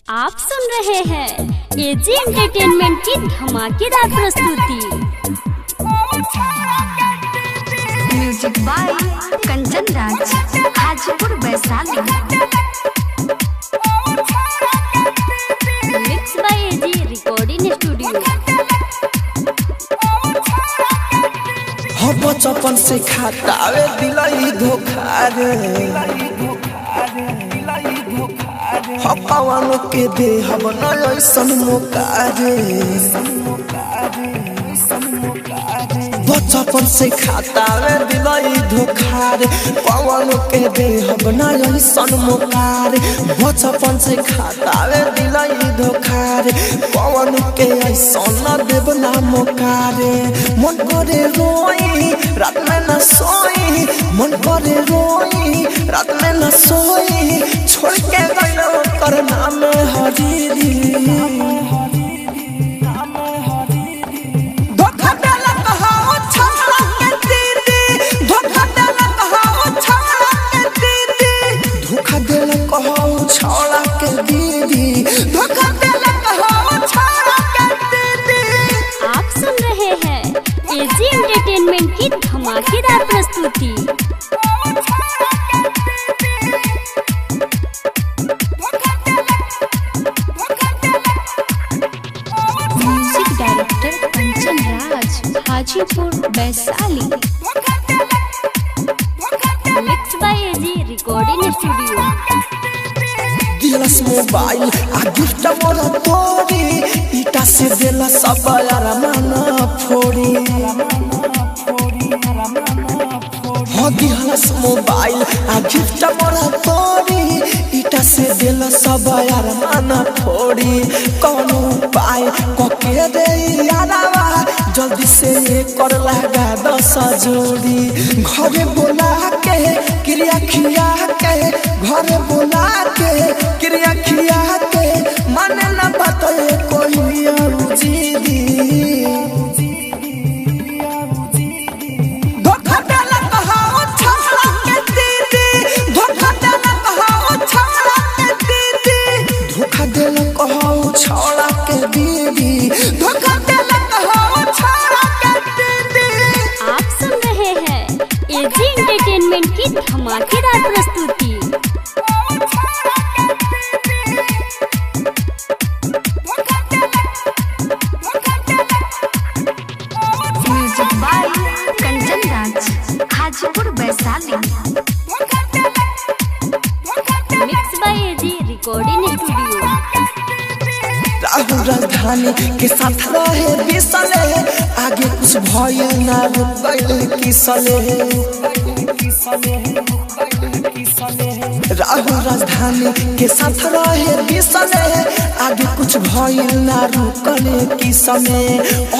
आप सुन रहे हैं एजी एंटरटेनमेंट की धमाकेदार प्रस्तुति। Music by Kanchan Raj, Hajipur Vaishali. Mix by AG recording studio. हम बचपन से खातावे दिलाई धोखा रे, हम पवन के दे हम नयसन मौका रे। बचपन से खातावे दिलाई धोखा रे, पवन के दे हम नयसन मौका रे। बचपन से खातावे दिलाई धोखा रे, पवन के ऐसन देव ना मौका रे। मन करे रोई रात में न सोई, मन करे रोई रात में न सोई। छोड़ के गयो कर नाम हरीरी, धोखा देला कहाओ छाड़ा के दीदी, धोखा देला कहाओ छाड़ा के दीदी, धोखा देला कहाओ छाड़ा के दीदी, धोखा देला कहाओ छाड़ा के दीदी। आप सुन रहे हैं एजी एंटरटेनमेंट की धमाकेदार प्रस्तुति। Music director Kanchan Raj, Hajipur Vaishali. Mix by AG recording studio. दिलस मोबाइल आ गिफ्ट मोरा तोरी, ईटा से देला सब यार माना फोड़ी। हाँ दिलस मोबाइल आ गिफ्ट मोरा तोरी, ईटा से देला सब यार माना फोड़ी। कौन उपाय कके दे यारावा, जल्दी से ये कर लगा 10 जोड़ी। घरे बोला के क्रिया खिया के, घरे बोला के क्रिया खिया के, माने ना बात कोई जीदी। धोखा देला कहाओ छाड़ा के दीदी, धोखा देला कहाओ छाड़ा के दीदी, धोखा देला कहाओ छाड़ा के दीदी, धोखा देला कहाओ छाड़ा के दीदी। आप सुन रहे हैं एजी एंटरटेनमेंट की धमाकेदार प्रस्तुति। Music by Kanchan Raj, Hajipur Vaishali. Mix by AG recording studio. Rahul Rajdhani के साथ रहे बिसले, आगे कुछ भय ना रुक गइल किसले। राहुल राजधानी के साथ रहे बिसले, आगे कुछ भय ना रुकले किसले।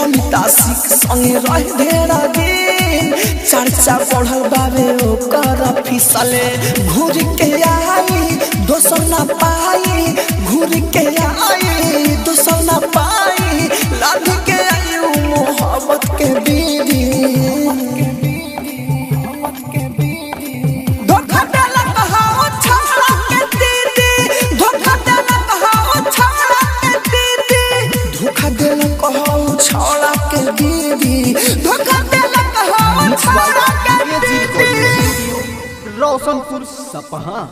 अमिता सिख संगे रहे ढेरा दिन, चर्चा बढ़ल बाबे ओकर फिसले। घूर के आई दोसर ना पाई, घूर के आई दोसर ना पाई, लाद के आई मोहब्बत के बीड़ी। धोखा देला कहाओ छाड़ा के दीदी, धोखा देला कहाओ छाड़ा के दीदी, धोखा देला कहाओ छाड़ा के दीदी, धोखा देला कहाओ छाड़ा के दीदी। रोशनपुर सपहा।